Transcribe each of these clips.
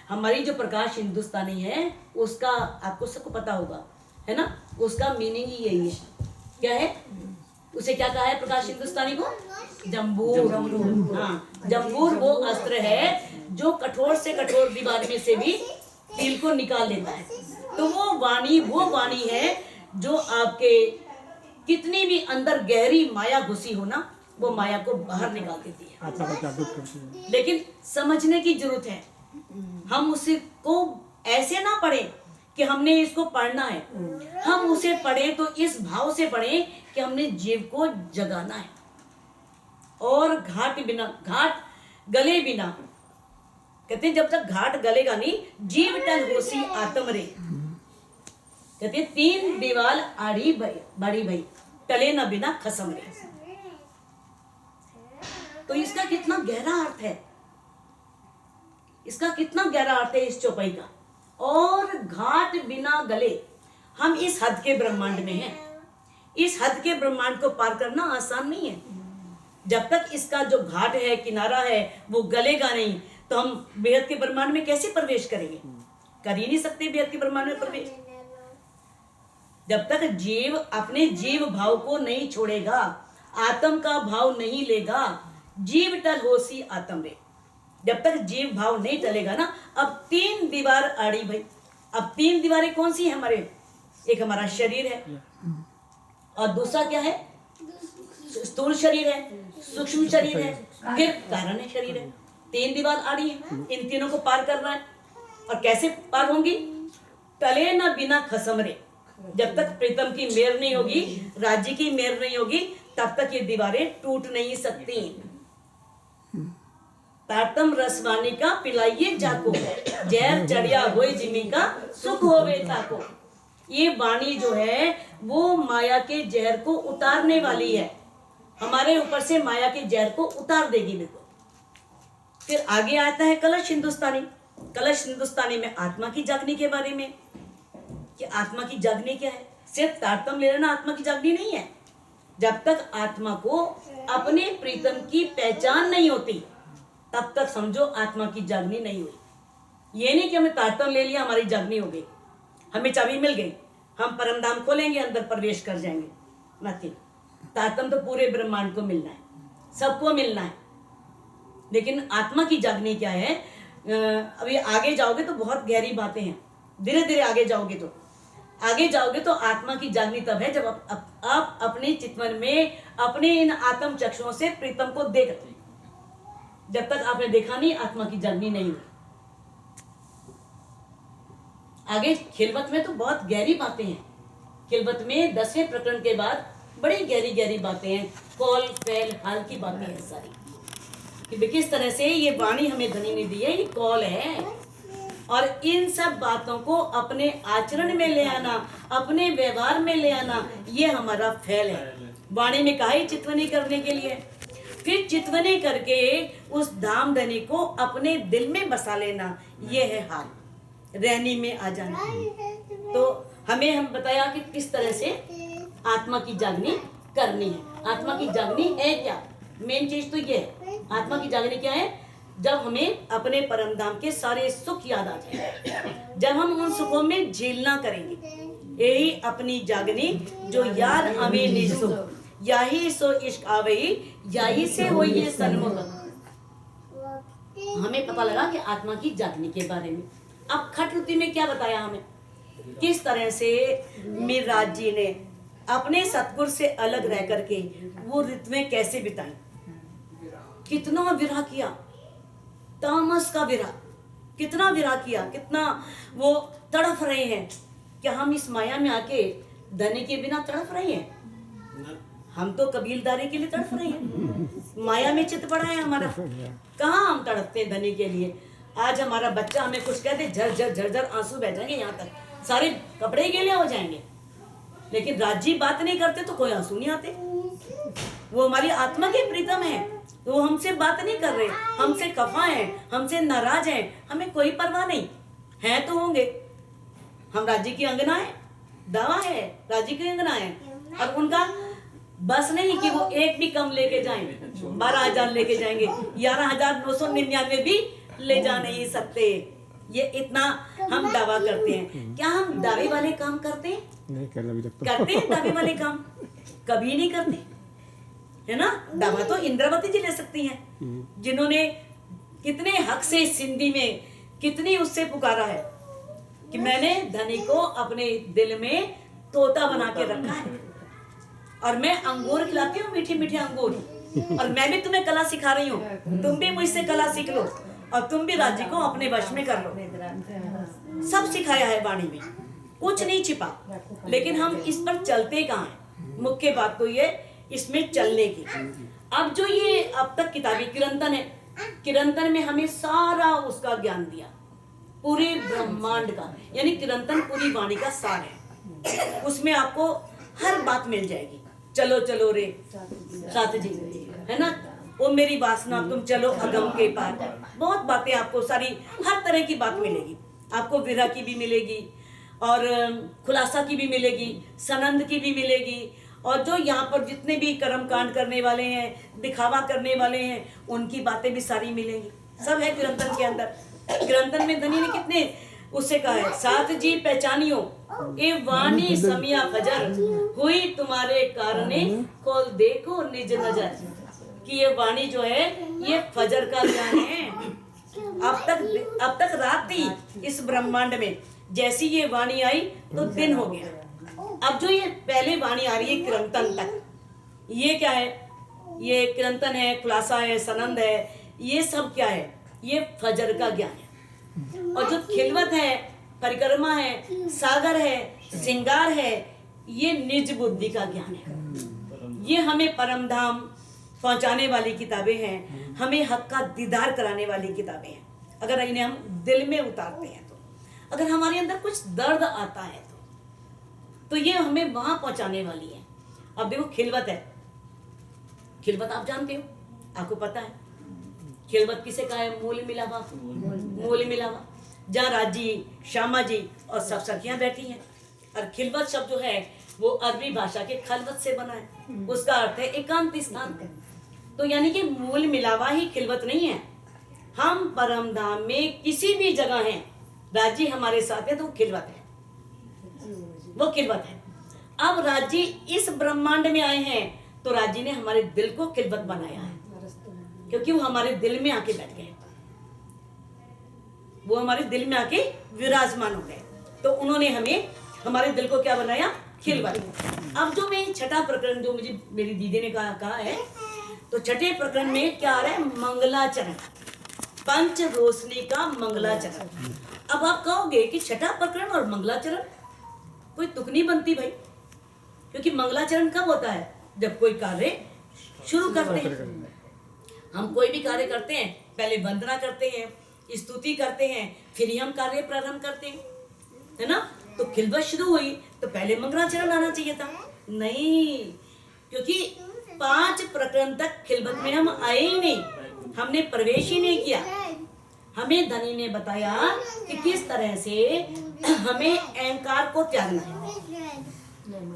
हमारी जो प्रकाश हिंदुस्तानी है उसका आपको सबको पता होगा, है ना, उसका मीनिंग ही यही है। क्या है उसे, क्या कहा है प्रकाश हिंदुस्तानी को? जम्बूर। हाँ, जम्बूर वो अस्त्र है जो कठोर से कठोर दीवार में से भी तिल को निकाल लेता है। तो वो वाणी है जो आपके कितनी भी अंदर गहरी माया घुसी हो ना, वो माया को बाहर निकाल देती है, आत्मा को जागृत करती है। लेकिन समझने की जरूरत है। हम उसे को ऐसे ना पढ़े कि हमने इसको पढ़ना है, हम उसे पढ़े तो इस भाव से पढ़े कि हमने जीव को जगाना है। और घाट गले बिना, कहते हैं जब तक घाट गलेगा नहीं, जीव टल होसी आत्म रे। कहते हैं 3 दीवाल आड़ी बड़ी भई, टले ना बिना खसम रे। तो इसका कितना गहरा अर्थ है, इसका कितना गहरा अर्थ है इस चौपाई का। और घाट बिना गले, हम इस हद के ब्रह्मांड में हैं। इस हद के ब्रह्मांड को पार करना आसान नहीं है। जब तक इसका जो घाट है, किनारा है, वो गलेगा नहीं, तो हम बेहद के ब्रह्मांड में कैसे प्रवेश करेंगे? कर ही नहीं सकते बेहद के ब्रह्मांड में प्रवेश। जब तक जीव अपने जीव भाव को नहीं छोड़ेगा, आत्म का भाव नहीं लेगा, जीव टल होसी आत्म रे। जब तक जीव भाव नहीं टलेगा ना, अब 3 दीवार आड़ी भाई। अब 3 दीवारें कौन सी है हमारे? एक हमारा शरीर है, और दूसरा क्या है? स्थूल शरीर है, सूक्ष्म शरीर है, फिर कारण शरीर है। 3 दीवार आड़ी है, इन तीनों को पार करना है। और कैसे पार होंगी? टले ना बिना खसम रे। जब तक प्रीतम की मेहर नहीं होगी, राज्य की मेहर नहीं होगी, तब तक ये दीवारें टूट नहीं सकती। तारतम रसवानी का पिलाइए जाको, जहर चढ़िया होए जिमी का सुख होवे ताको। ये वाणी जो है वो माया के जहर को उतारने वाली है, हमारे ऊपर से माया के जहर को उतार देगी। देखो फिर आगे आता है कलश हिंदुस्तानी। कलश हिंदुस्तानी में आत्मा की जागनी के बारे में, कि आत्मा की जागनी क्या है। सिर्फ तारतम ले लेना आत्मा की जागनी नहीं है। जब तक आत्मा को अपने प्रीतम की पहचान नहीं होती, तब तक समझो आत्मा की जागनी नहीं हुई। ये नहीं कि हमें तारतम ले लिया हमारी जागनी हो गई, हमें चाबी मिल गई, हम परमधाम खोलेंगे अंदर प्रवेश कर जाएंगे। नथिंग। तारतम तो पूरे ब्रह्मांड को मिलना है, सबको मिलना है। लेकिन आत्मा की जागनी क्या है? अभी आगे जाओगे तो बहुत गहरी बातें हैं। धीरे धीरे आगे जाओगे तो आत्मा की जागनी तब है जब आप अपने चितवन में अपने इन आत्म चक्षुओं से प्रीतम को देखते हैं। जब तक आपने देखा नहीं, आत्मा की जागनी नहीं हुई। आगे खिलवत में तो बहुत गहरी बातें हैं। खिलवत में 10वें प्रकरण के बाद बड़ी गहरी गहरी बातें हैं, कौल फैल हाल की बातें हैं सारी, कि किस तरह से ये वाणी हमें धनी ने दी है, ये कौल है। और इन सब बातों को अपने आचरण में ले आना, अपने व्यवहार में ले आना, ये हमारा फैल है। वाणी में कहा ही चितवनी करने के लिए, फिर चितवनी करके उस धाम धनी को अपने दिल में बसा लेना, ये है हाल, रहनी में आ जाना। तो हमें हम बताया कि किस तरह से आत्मा की जागनी करनी है। आत्मा की जागनी है क्या? मेन चीज तो ये है। आत्मा की जागनी क्या है? जब हमें अपने परम धाम के सारे सुख याद आ जाए, जब हम उन सुखों में झेलना करेंगे, यही अपनी जागनी जो याद हमें निज सुख, यही सो इश्क आवई, यही से हो ये सन्मुख। हमें पता लगा कि आत्मा की जागनी के बारे में। अब खट रुति में क्या बताया हमें, किस तरह से मिराज जी ने अपने सतगुरु से अलग रह करके वो ऋतुएं कैसे बिताई, कितना विरह किया, तामस का विरह, कितना विरह किया, कितना वो तड़फ रहे हैं। क्या हम इस माया में आके धनी के बिना तड़फ रहे हैं? हम तो कबीलदारी के लिए तड़फ रहे हैं, माया में चित्त पड़ा है हमारा। कहाँ हम तड़पते हैं धनी के लिए? आज हमारा बच्चा हमें कुछ कहते, झरझर झरझर आंसू बह जाएंगे, यहाँ तक सारे कपड़े गीले हो जाएंगे। लेकिन राजी बात नहीं करते तो कोई आंसू नहीं आते। वो हमारी आत्मा के प्रीतम है, तो वो हमसे बात नहीं कर रहे, हमसे खफा है, हमसे नाराज है, हमें कोई परवाह नहीं है। तो होंगे, हम राज्य की अंगना है, दावा है राज्य की अंगना है, और उनका बस नहीं कि वो एक भी कम लेके जाएं, 12,000 लेके जाएंगे, 11,999 भी ले जा नहीं सकते। ये इतना हम दावा करते हैं। क्या हम दावे वाले काम करते हैं? नहीं करना भी लगता। करते हैं दावे वाले काम? कभी नहीं करते, है ना। दावा तो इंद्रावती जी ले सकती हैं, जिन्होंने कितने हक से सिंधी में कितनी उससे पुकारा है कि मैंने धनी को अपने दिल में तोता बना के रखा है, और मैं अंगूर खिलाती हूँ, मीठे मीठे अंगूर, और मैं भी तुम्हें कला सिखा रही हूँ, तुम भी मुझसे कला सीख लो और तुम भी राज्य को अपने वश में कर लो। सब सिखाया है वाणी में, कुछ नहीं छिपा। लेकिन हम इस पर चलते कहाँ हैं? मुख्य बात तो ये इसमें चलने की। अब जो ये अब तक किताबी किरंतन है, किरंतन में हमें सारा उसका ज्ञान दिया, पूरे ब्रह्मांड का, यानी किरंतन पूरी वाणी का सार है। उसमें आपको हर बात मिल जाएगी। चलो चलो रे साथ जी, है ना, वो मेरी वासना तुम चलो अगम के पार, बहुत बातें आपको सारी हर तरह की बात मिलेगी। आपको विरह की भी मिलेगी और खुलासा की भी मिलेगी, सनंद की भी मिलेगी, और जो यहाँ पर जितने भी कर्म कांड करने वाले हैं, दिखावा करने वाले हैं, उनकी बातें भी सारी मिलेंगी। सब है किरंतन के अंदर। किरंतन में धनी ने कितने उससे कहा है, साथ जी पहचानियो ए वाणी समिया फजर, हुई तुम्हारे कारणे खोल देखो निज नजर। कि ये वाणी जो है ये फजर का ज्ञान है। अब तक रात थी इस ब्रह्मांड में, जैसी ये वाणी आई तो दिन हो गया। अब जो ये पहले वाणी आ रही है किरंतन तक, ये क्या है? ये किरंतन है, खुलासा है, सनंद है, ये सब क्या है? ये फजर का ज्ञान है। और जो खिलवत है, परिक्रमा है, सागर है, श्रृंगार है, ये निज बुद्धि का ज्ञान है। ये हमें परम धाम पहुंचाने वाली किताबें हैं, हमें हक का दीदार कराने वाली किताबें हैं। अगर इन्हें हम दिल में उतारते हैं तो, अगर हमारे अंदर कुछ दर्द आता है तो ये हमें वहां पहुंचाने वाली है। अब देखो खिलवत है, खिलवत आप जानते हो, आपको पता है खिलवत किसे कहा है? मूल मिलावा, मूल मिलावा, जहाँ राजी, श्यामा जी और सब सखियां बैठी हैं। और खिलवत शब्द जो है वो अरबी भाषा के खलवत से बना है, उसका अर्थ है एकांत स्थान। तो यानी कि मूल मिलावा ही खिलवत नहीं है। हम परम धाम में किसी भी जगह हैं, राजी हमारे साथ है तो खिलवत है, वो खिलवत है। अब राजी इस ब्रह्मांड में आए हैं तो राजी ने हमारे दिल को खिलवत बनाया है, क्योंकि वो हमारे दिल में आके बैठ गए, वो हमारे दिल में आके विराजमान हो गए। तो उन्होंने हमें, हमारे दिल को क्या बनाया? खिलवत। अब जो मैं छठा प्रकरण जो मुझे मेरी दीदी ने कहा है, तो छठे प्रकरण में क्या आ रहा है? मंगलाचरण, पंच रोशनी का मंगलाचरण। अब आप कहोगे कि छठा प्रकरण और मंगलाचरण कोई तुक नहीं बनती भाई, क्योंकि मंगलाचरण कब होता है? जब कोई कार्य शुरू करते हैं। हम कोई भी कार्य करते हैं, पहले वंदना करते हैं, स्तुति करते हैं, फिर ही हम कार्य प्रारंभ करते हैं, है ना। तो खिलवत शुरू हुई तो पहले मंगलाचरण आना चाहिए था, नहीं, क्योंकि 5 प्रकरण तक खिलवत में हम आए ही नहीं, हमने प्रवेश ही नहीं किया। हमें धनी ने बताया कि किस तरह से हमें अहंकार को त्यागना है।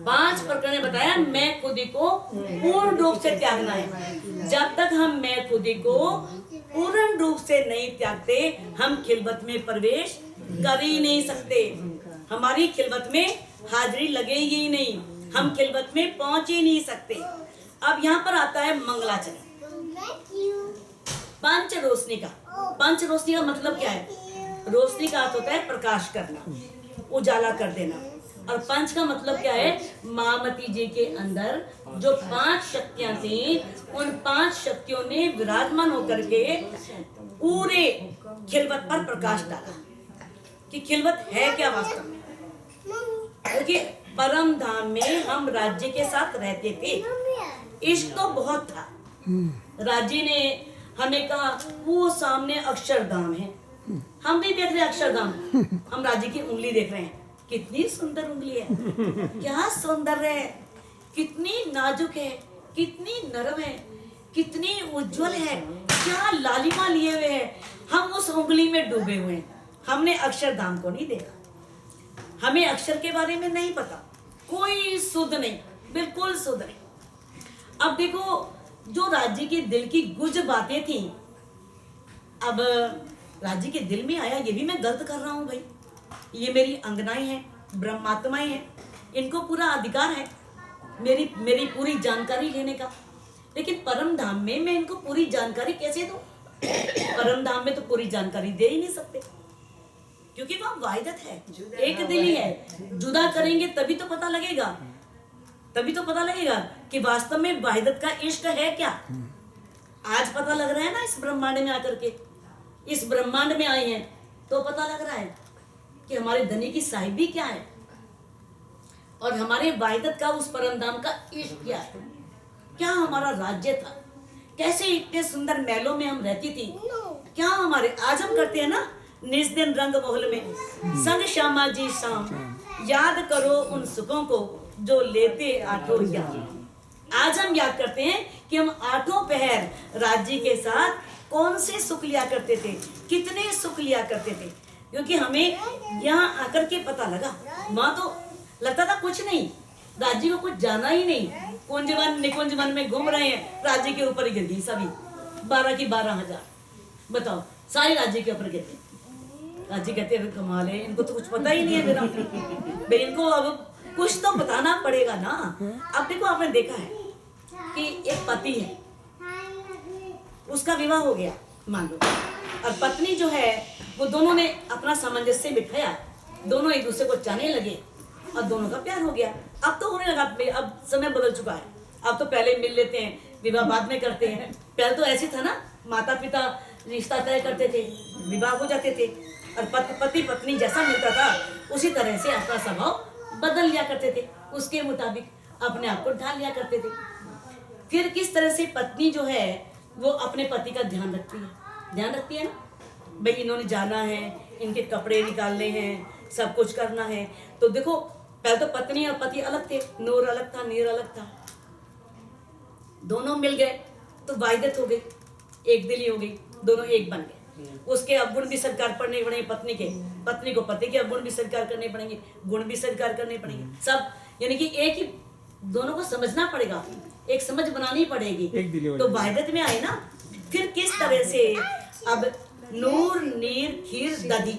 5 प्रकरण ने बताया मैं खुदी को पूर्ण रूप से त्यागना है। जब तक हम मैं खुदी को पूर्ण रूप से नहीं त्यागते, हम खिलवत में प्रवेश कर ही नहीं सकते, हमारी खिलवत में हाजिरी लगेगी ही नहीं, हम खिलवत में पहुंच ही नहीं सकते। अब यहाँ पर आता है मंगलाचरण, पंच रोशनी का। पंच रोशनी का मतलब क्या है? रोशनी का अर्थ होता है प्रकाश करना, उजाला कर देना, और पंच का मतलब क्या है? महामती जी के अंदर जो 5 शक्तियां थी, उन 5 शक्तियों ने विराजमान होकर के पूरे खिलवत पर प्रकाश डाला कि खिलवत है क्या वास्तव में। क्योंकि परम धाम में हम राज्य के साथ रहते थे, इश्क तो बहुत था। राज्य ने हमें कहा वो सामने अक्षरधाम है, हम भी देख रहे हैं अक्षरधाम, हम राज्य की उंगली देख रहे हैं, कितनी सुंदर उंगली है, क्या सौंदर्य है, कितनी नाजुक है, कितनी नरम है, कितनी उज्जवल है, क्या लालिमा लिए हुए है। हम उस उंगली में डूबे हुए हैं, हमने अक्षरधाम को नहीं देखा, हमें अक्षर के बारे में नहीं पता, कोई सुध नहीं, बिल्कुल सुध नहीं। अब देखो जो राज्य के दिल की गुज बातें थी, अब राजी के दिल में आया ये भी मैं गलत कर रहा हूँ भाई, ये मेरी अंगनाएं हैं, ब्रह्मात्माएं हैं, इनको पूरा अधिकार है मेरी पूरी जानकारी लेने का। लेकिन परम धाम में मैं इनको पूरी जानकारी कैसे दूं? परम धाम में तो पूरी जानकारी दे ही नहीं सकते, क्योंकि वह वाहिदत है, एक दिल ही है। जुदा करेंगे तभी तो पता लगेगा, तभी तो पता लगेगा कि वास्तव में वाहिदत का इष्ट है क्या। आज पता लग रहा है ना, इस ब्रह्मांड में आकर के, इस ब्रह्मांड में आए हैं तो पता लग रहा है कि हमारे धनी की साहिबी क्या है और हमारे वाहिदत का उस परम धाम का इष्ट क्या है, क्या हमारा राज्य था, कैसे इतने सुंदर महलों में हम रहती थी, क्या हमारे आज हम करते हैं ना निज दिन रंग मोहल में संग श्यामा जी शाम, याद करो उन सुखों को जो लेते आठों याम। आज हम याद करते हैं कि हम आठों पहर राज्य के साथ कौन से सुख लिया करते थे, कितने सुख लिया करते थे, क्योंकि हमें यहाँ आकर के पता लगा। वहां तो लगता था कुछ नहीं, राज्य को कुछ जाना ही नहीं, कुंज वन निकुंज वन में घूम रहे हैं, राज्य के ऊपर गिर गई सभी 12 की 12,000, बताओ सारी राज्य के ऊपर गिर गई। राज्य कहते हैं कमाल है, इनको तो कुछ पता ही नहीं है मेरा भाई, इनको अब कुछ तो बताना पड़ेगा ना। अब देखो आपने देखा है कि एक पति है, उसका विवाह हो गया मान लो, और पत्नी जो है वो दोनों ने अपना सामंजस्य बिठाया, दोनों एक दूसरे को चाहने लगे और दोनों का प्यार हो गया। अब तो होने लगा, अब समय बदल चुका है, अब तो पहले मिल लेते हैं, विवाह बाद में करते हैं। पहले तो ऐसे था ना, माता पिता रिश्ता तय करते थे, विवाह हो जाते थे, और पति पत्नी जैसा मिलता था उसी तरह से अपना स्वभाव बदल लिया करते थे, उसके मुताबिक अपने आप को ढाल लिया करते थे। फिर किस तरह से पत्नी जो है वो अपने पति का ध्यान रखती है ना, भाई इन्होंने जाना है, इनके कपड़े निकालने हैं, सब कुछ करना है। तो देखो पहले तो पत्नी और पति अलग थे, नूर अलग था, नीर अलग था, दोनों मिल गए तो वाहिदत हो गई, एक दिली हो गई, दोनों एक बन गए। उसके अवगुण भी स्वीकार करने पड़ेंगे पत्नी के, पत्नी को पति के अवगुण भी स्वीकार करने पड़ेंगे, गुण भी स्वीकार करने पड़ेंगे, सब यानी कि एक ही, दोनों को समझना पड़ेगा, एक समझ बनानी पड़ेगी, तो वाहिदत में आए ना। फिर किस तरह से अब नूर नीर खीर दधी